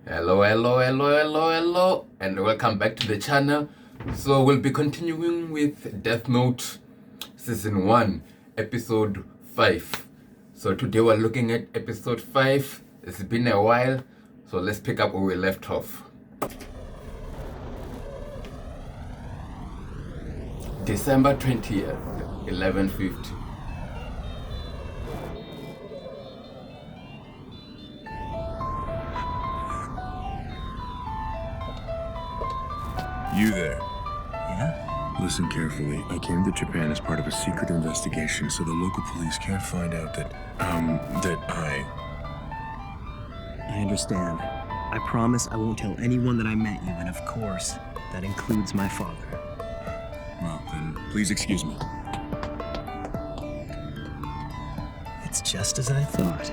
Hello, and welcome back to the channel. So we'll be continuing with Death Note Season 1, Episode 5. So today we're looking at Episode 5. It's been a while, so let's pick up where we left off. December 20th, 11:50. You there? Yeah? Listen carefully. I came to Japan as part of a secret investigation, so the local police can't find out that I understand. I promise I won't tell anyone that I met you, and of course, that includes my father. Well, then, please excuse me. It's just as I thought.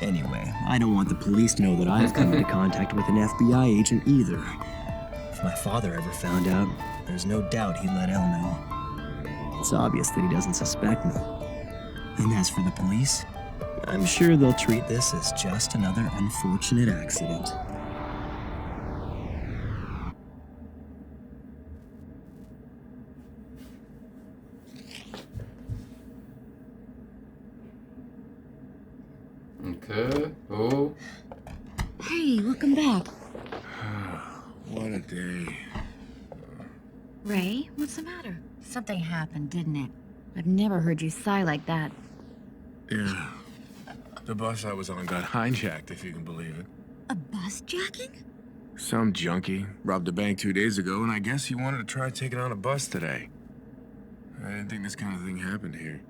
Anyway, I don't want the police to know that I've come into contact with an FBI agent either. If my father ever found out, there's no doubt he'd let Elle know. It's obvious that he doesn't suspect me. And as for the police, I'm sure they'll treat this as just another unfortunate accident. Okay. Oh. Hey, welcome back. What a day. Ray, what's the matter? Something happened, didn't it? I've never heard you sigh like that. Yeah. The bus I was on got hijacked, if you can believe it. A bus jacking? Some junkie robbed a bank 2 days ago, and I guess he wanted to try taking on a bus today. I didn't think this kind of thing happened here.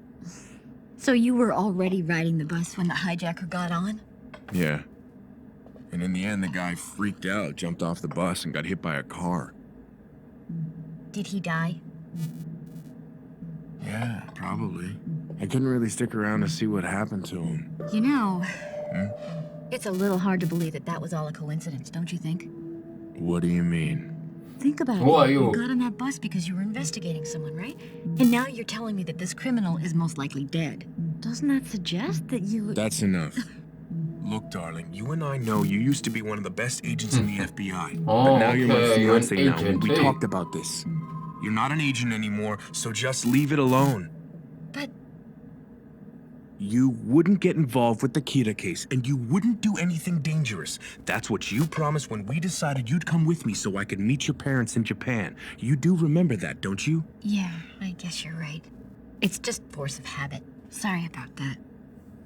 So you were already riding the bus when the hijacker got on? Yeah. And in the end, the guy freaked out, jumped off the bus, and got hit by a car. Did he die? Yeah, probably. I couldn't really stick around to see what happened to him. You know, it's a little hard to believe that that was all a coincidence, don't you think? What do you mean? Think about Who it. are you? You got on that bus because you were investigating someone, right? And now you're telling me that this criminal is most likely dead. Doesn't that suggest that you... That's enough. Look, darling, you and I know you used to be one of the best agents in the FBI. But now you're my okay, you're an fiancé now, and agent, we hey. talked about this. You're not an agent anymore, so just leave it alone. But... You wouldn't get involved with the Kira case, and you wouldn't do anything dangerous. That's what you promised when we decided you'd come with me so I could meet your parents in Japan. You do remember that, don't you? Yeah, I guess you're right. It's just force of habit. Sorry about that.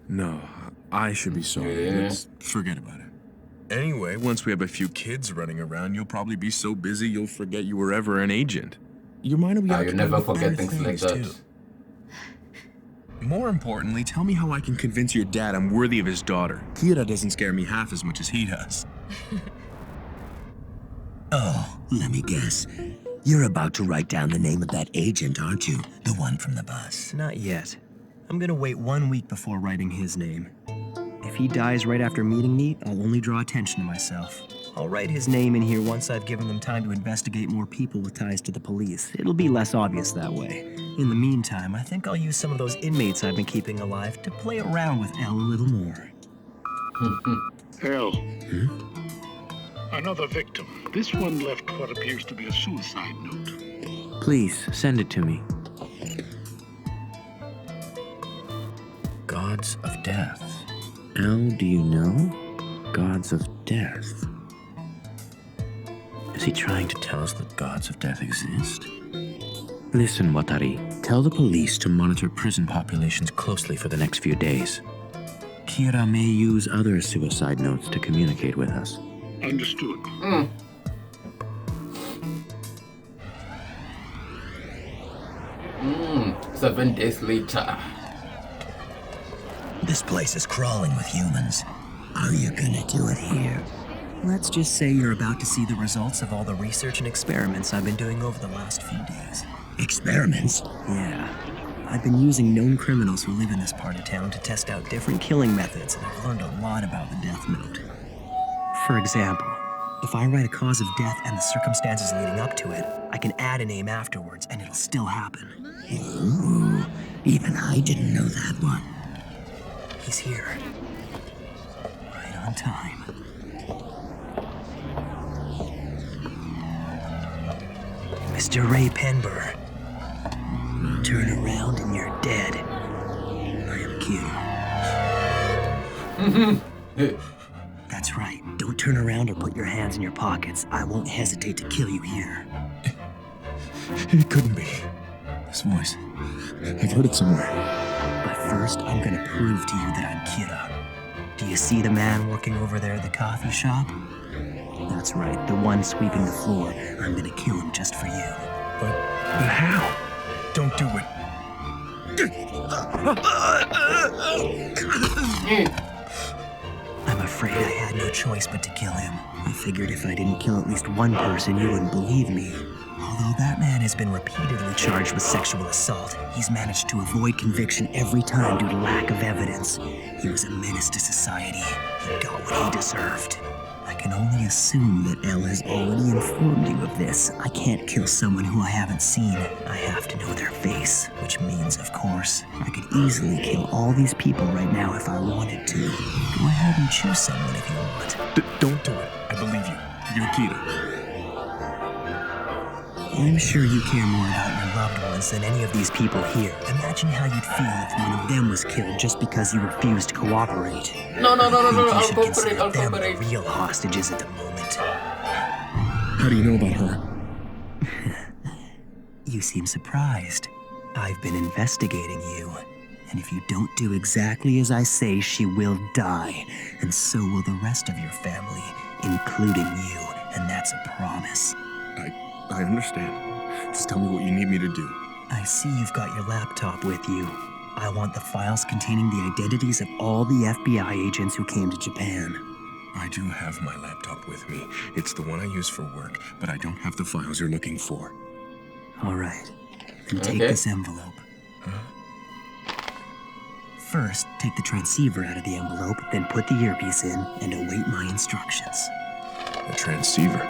No, I should be sorry. Yeah. Let's forget about it. Anyway, once we have a few kids running around, you'll probably be so busy you'll forget you were ever an agent. Your mind will be You occupied never with forget better things like things, that. too. More importantly, tell me how I can convince your dad I'm worthy of his daughter. Kira doesn't scare me half as much as he does. Oh, let me guess. You're about to write down the name of that agent, aren't you? The one from the bus. Not yet. I'm gonna wait 1 week before writing his name. If he dies right after meeting me, I'll only draw attention to myself. I'll write his name in here once I've given them time to investigate more people with ties to the police. It'll be less obvious that way. In the meantime, I think I'll use some of those inmates I've been keeping alive to play around with Elle a little more. Elle. Another victim. This one left what appears to be a suicide note. Please, send it to me. Gods of Death. Elle, do you know? Gods of Death. Is he trying to Tell us that gods of death exist. Listen, Watari. Tell the police to monitor prison populations closely for the next few days. Kira may use other suicide notes to communicate with us. Understood. 7 days later. This place is crawling with humans. Are you gonna do it here? Let's just say you're about to see the results of all the research and experiments I've been doing over the last few days. Experiments? Yeah. I've been using known criminals who live in this part of town to test out different killing methods, and I've learned a lot about the Death Note. For example, if I write a cause of death and the circumstances leading up to it, I can add a name afterwards, and it'll still happen. Ooh, even I didn't know that one. He's here. Right on time. Mr. Ray Penber. Turn around and you're dead. I am Kira. That's right. Don't turn around or put your hands in your pockets. I won't hesitate to kill you here. It couldn't be. This voice. I've heard it somewhere. But first, I'm gonna prove to you that I'm Kira. Do you see the man working over there at the coffee shop? That's right, the one sweeping the floor. I'm gonna kill him just for you. But how? Don't do it. I'm afraid I had no choice but to kill him. I figured if I didn't kill at least one person, you wouldn't believe me. Although that man has been repeatedly charged with sexual assault, he's managed to avoid conviction every time due to lack of evidence. He was a menace to society. He got what he deserved. I can only assume that Elle has already informed you of this. I can't kill someone who I haven't seen. I have to know their face, which means, of course, I could easily kill all these people right now if I wanted to. Go ahead and choose someone if you want. Don't do it. I believe you. You're Kira. I'm sure you care more about your loved ones than any of these people here. Imagine how you'd feel if one of them was killed just because you refused to cooperate. No, I think you I'll should cooperate, consider I'll them cooperate. the real hostages at the moment. How do you know about her? You seem surprised. I've been investigating you. And if you don't do exactly as I say, she will die. And so will the rest of your family, including you. And that's a promise. I understand. Just tell me what you need me to do. I see you've got your laptop with you. I want the files containing the identities of all the FBI agents who came to Japan. I do have my laptop with me. It's the one I use for work, but I don't have the files you're looking for. All right. Then take Okay. this envelope. First, take the transceiver out of the envelope, then put the earpiece in and await my instructions. A transceiver.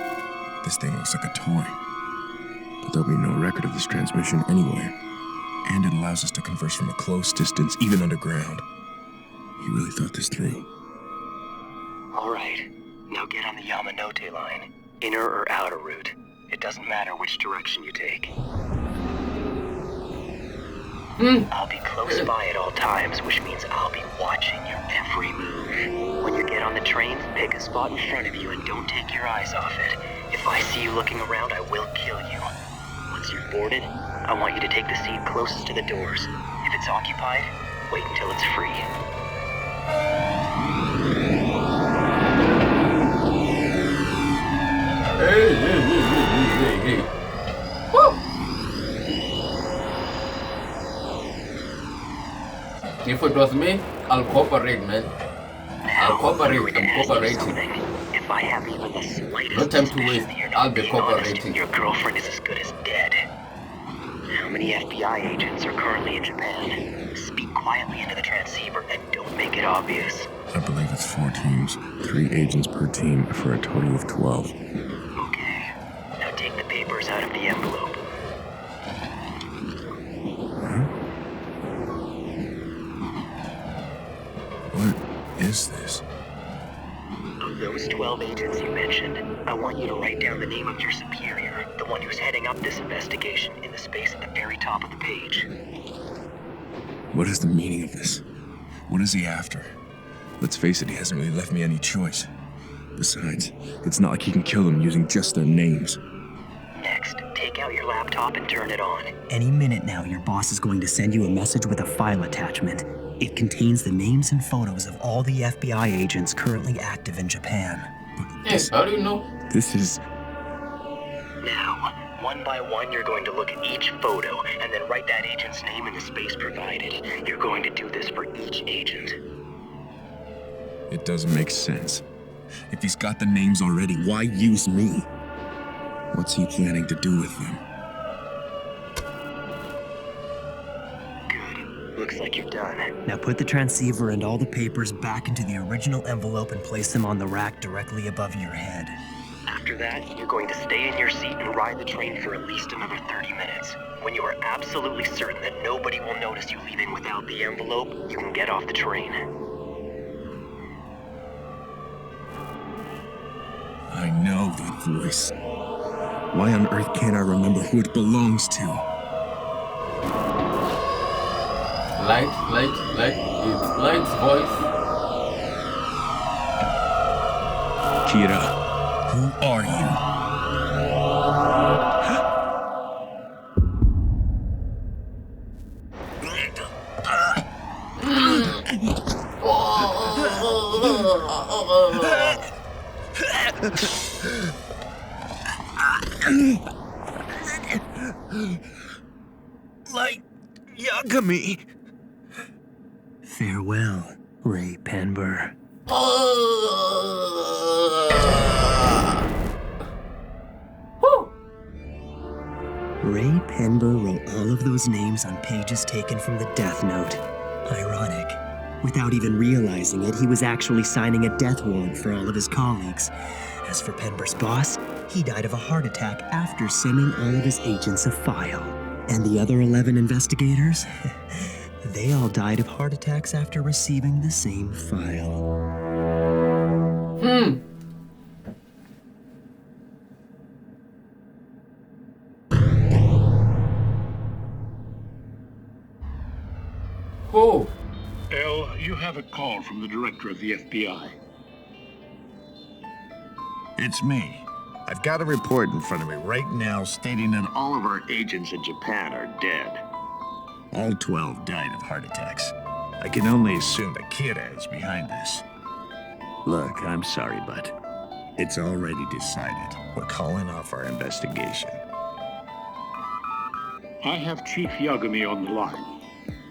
This thing looks like a toy. But there'll be no record of this transmission anywhere. And it allows us to converse from a close distance, even underground. He really thought this through. All right. Now get on the Yamanote line. Inner or outer route. It doesn't matter which direction you take. I'll be close by at all times, which means I'll be watching your every move. When you get on the train, pick a spot in front of you and don't take your eyes off it. If I see you looking around, I will kill you. Once you've boarded, I want you to take the seat closest to the doors. If it's occupied, wait until it's free. Hey. Woo! If it was me, I'll cooperate, man. I'll cooperate. I'm cooperating. If I have even the slightest No time to suspicion waste. that you're I'll not be being honest, cooperating. your girlfriend is as good as dead. How many FBI agents are currently in Japan? Speak quietly into the transceiver and don't make it obvious. I believe it's 4 teams, 3 agents per team, for a total of 12. Okay. Now take the papers out of the envelope. What is this? Of those 12 agents you mentioned, I want you to write down the name of your superior, the one who's heading up this investigation, in the space at the very top of the page. What is the meaning of this? What is he after? Let's face it, he hasn't really left me any choice. Besides, it's not like he can kill them using just their names. Next, take out your laptop and turn it on. Any minute now, your boss is going to send you a message with a file attachment. It contains the names and photos of all the FBI agents currently active in Japan. Yes, how do you know? This is... Now, one by one, you're going to look at each photo and then write that agent's name in the space provided. You're going to do this for each agent. It doesn't make sense. If he's got the names already, why use me? What's he planning to do with them? Good. Looks like you're done. Now put the transceiver and all the papers back into the original envelope and place them on the rack directly above your head. After that, you're going to stay in your seat and ride the train for at least another 30 minutes. When you are absolutely certain that nobody will notice you leaving without the envelope, you can get off the train. I know that voice. Why on earth can't I remember who it belongs to? It's Light's voice. Kira, who are you? Light Yagami. Farewell, Ray Penber. Ray Penber wrote all of those names on pages taken from the Death Note. Ironic. Without even realizing it, he was actually signing a death warrant for all of his colleagues. As for Penber's boss, he died of a heart attack after sending all of his agents a file. And the other 11 investigators? They all died of heart attacks after receiving the same file. Oh. L, you have a call from the director of the FBI. It's me. I've got a report in front of me right now stating that all of our agents in Japan are dead. All 12 died of heart attacks. I can only assume that Kira is behind this. Look, I'm sorry, but it's already decided. We're calling off our investigation. I have Chief Yagami on the line.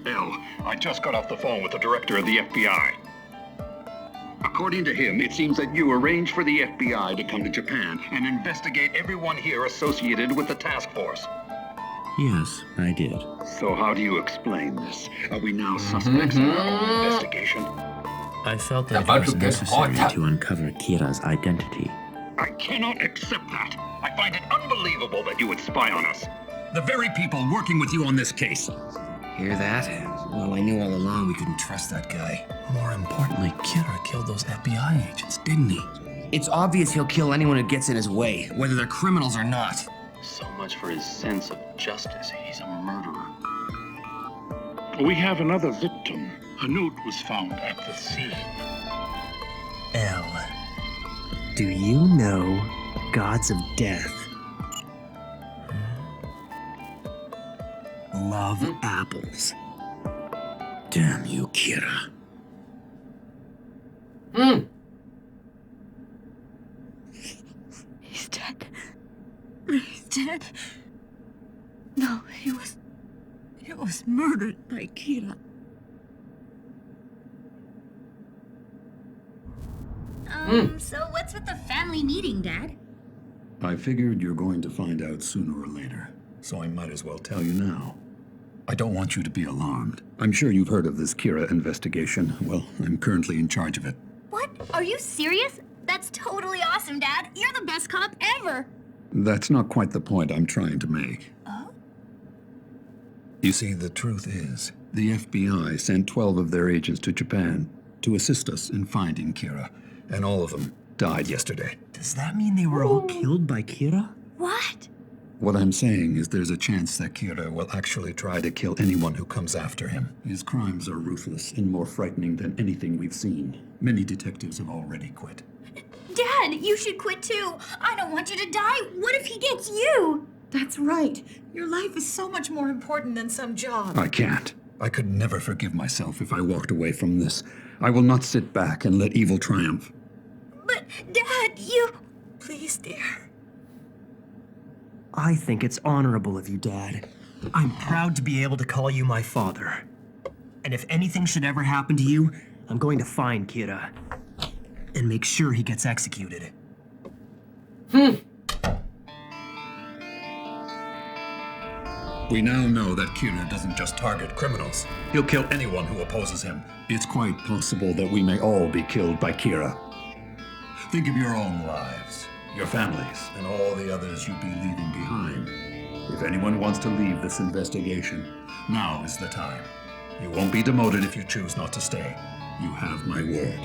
L, I just got off the phone with the director of the FBI. According to him, it seems that you arranged for the FBI to come to Japan and investigate everyone here associated with the task force. Yes, I did. So how do you explain this? Are we now suspects in our own investigation? I felt that About it was to get necessary hotter. to uncover Kira's identity. I cannot accept that. I find it unbelievable that you would spy on us. The very people working with you on this case. Hear that? Well, I knew all along we couldn't trust that guy. More importantly, Kira killed those FBI agents, didn't he? It's obvious he'll kill anyone who gets in his way, whether they're criminals or not. So much for his sense of justice. He's a murderer. We have another victim. A note was found at the scene. L, do you know Gods of Death love apples? Damn you, Kira. He's dead. He's dead. No, he was murdered by Kira. So what's with the family meeting, Dad? I figured you're going to find out sooner or later, so I might as well tell you now. I don't want you to be alarmed. I'm sure you've heard of this Kira investigation. Well, I'm currently in charge of it. What? Are you serious? That's totally awesome, Dad. You're the best cop ever. That's not quite the point I'm trying to make. Oh? You see, the truth is, the FBI sent 12 of their agents to Japan to assist us in finding Kira, and all of them died yesterday. Does that mean they were all killed by Kira? What? What I'm saying is there's a chance that Kira will actually try to kill anyone who comes after him. His crimes are ruthless and more frightening than anything we've seen. Many detectives have already quit. Dad, you should quit too. I don't want you to die. What if he gets you? That's right. Your life is so much more important than some job. I can't. I could never forgive myself if I walked away from this. I will not sit back and let evil triumph. But, Dad, you... Please, dear. I think it's honorable of you, Dad. I'm proud to be able to call you my father. And if anything should ever happen to you, I'm going to find Kira and make sure he gets executed. We now know that Kira doesn't just target criminals. He'll kill anyone who opposes him. It's quite possible that we may all be killed by Kira. Think of your own lives, your families, and all the others you'd be leaving behind. If anyone wants to leave this investigation, now is the time. You won't be demoted if you choose not to stay. You have my word.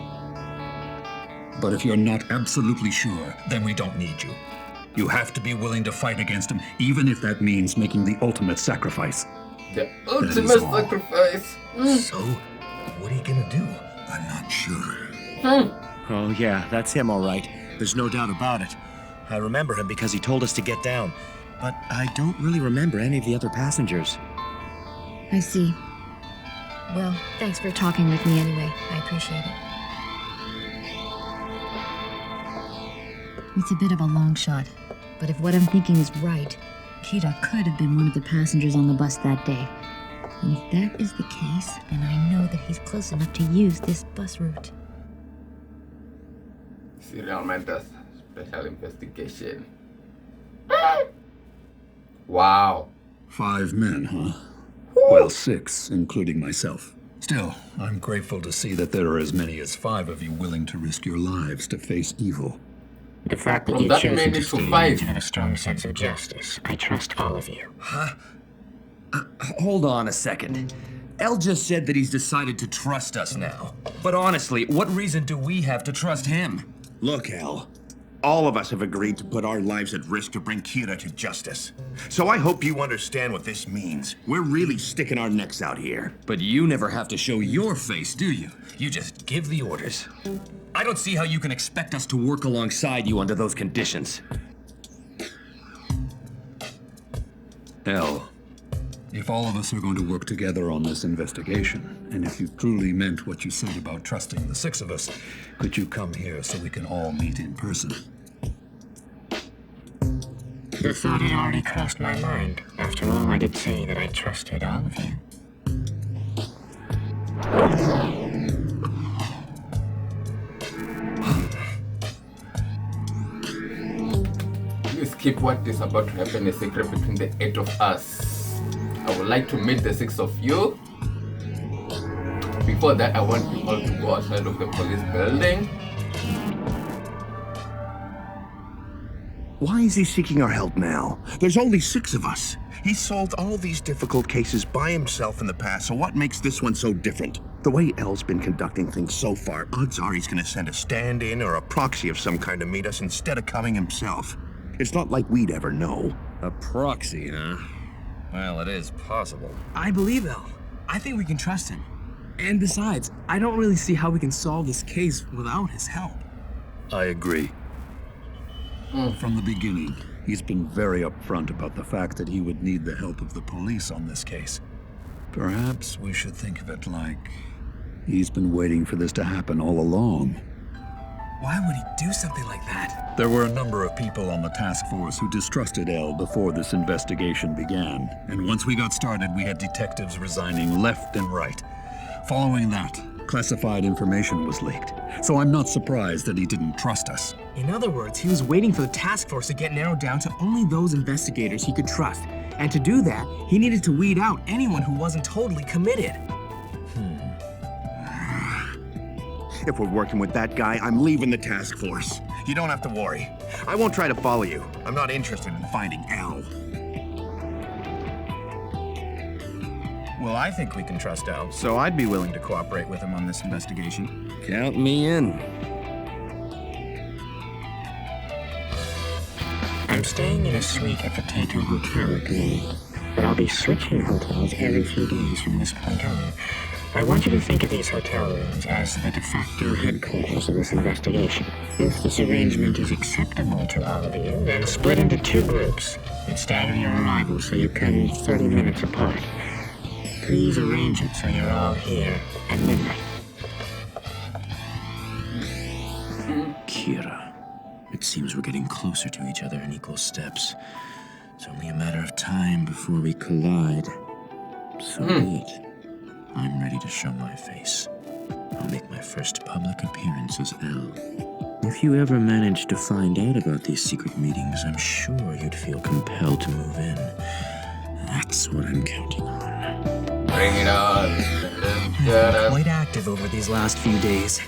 But if you're not absolutely sure, then we don't need you. You have to be willing to fight against him, even if that means making the ultimate sacrifice. The ultimate all. sacrifice. So, what are you gonna do? I'm not sure. Oh yeah, that's him all right. There's no doubt about it. I remember him because he told us to get down. But I don't really remember any of the other passengers. I see. Well, thanks for talking with me anyway. I appreciate it. It's a bit of a long shot, but if what I'm thinking is right, Kira could have been one of the passengers on the bus that day. And if that is the case, then I know that he's close enough to use this bus route. Serial Matters Special Investigation. Wow. 5 men, huh? Well, 6, including myself. Still, I'm grateful to see that there are as many as 5 of you willing to risk your lives to face evil. The fact that Well, you've that chosen made to it to stay 5. means you have a strong sense of justice. I trust all of you. Huh? Hold on a second. El just said that he's decided to trust us now. But honestly, what reason do we have to trust him? Look, El. All of us have agreed to put our lives at risk to bring Kira to justice. So I hope you understand what this means. We're really sticking our necks out here. But you never have to show your face, do you? You just give the orders. I don't see how you can expect us to work alongside you under those conditions. El, if all of us are going to work together on this investigation, and if you truly meant what you said about trusting the 6 of us, could you come here so we can all meet in person? The thought had already crossed my mind. After all, I did say that I trusted all of you. Please keep what is about to happen a secret between the 8 of us. I would like to meet the 6 of you. Before that, I want you all to go outside of the police building. Why is he seeking our help now? There's only 6 of us. He's solved all these difficult cases by himself in the past, so what makes this one so different? The way El's been conducting things so far, odds are he's gonna send a stand-in or a proxy of some kind to meet us instead of coming himself. It's not like we'd ever know. A proxy, huh? Well, it is possible. I believe El. I think we can trust him. And besides, I don't really see how we can solve this case without his help. I agree. From the beginning, he's been very upfront about the fact that he would need the help of the police on this case. Perhaps we should think of it like he's been waiting for this to happen all along. Why would he do something like that? There were a number of people on the task force who distrusted El before this investigation began. And once we got started, we had detectives resigning left and right. Following that, classified information was leaked. So I'm not surprised that he didn't trust us. In other words, he was waiting for the task force to get narrowed down to only those investigators he could trust. And to do that, he needed to weed out anyone who wasn't totally committed. If we're working with that guy, I'm leaving the task force. You don't have to worry. I won't try to follow you. I'm not interested in finding El. Well, I think we can trust El, so I'd be willing to cooperate with him on this investigation. Count me in. I'm staying in a suite at the Tato Hotel at the moment, but I'll be switching hotels every few days from this point on. I want you to think of these hotel rooms as the de facto headquarters of this investigation. If this arrangement is acceptable to all of you, then split into 2 groups and stagger your arrivals so you come 30 minutes apart. Please arrange it so you're all here at midnight. Kira, it seems we're getting closer to each other in equal steps. It's only a matter of time before we collide. So be it. I'm ready to show my face. I'll make my first public appearance as El. If you ever managed to find out about these secret meetings, I'm sure you'd feel compelled to move in. That's what I'm counting on. Bring it on. I've been quite active over these last few days.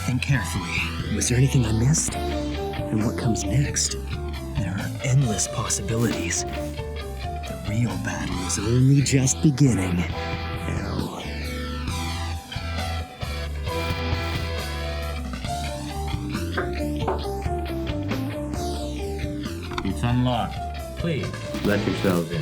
Think carefully. Was there anything I missed? And what comes next? There are endless possibilities. The real battle is only just beginning. El. It's unlocked. Please, let yourselves in.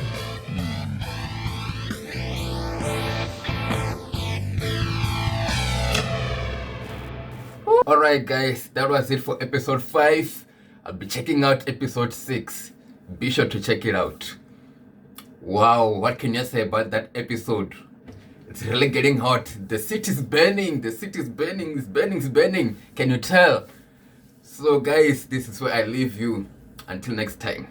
Alright guys, that was it for episode 5. I'll be checking out episode 6. Be sure to check it out. Wow, what can you say about that episode? It's really getting hot. The city's burning. The city's burning. It's burning. It's burning. Can you tell? So guys, this is where I leave you. Until next time.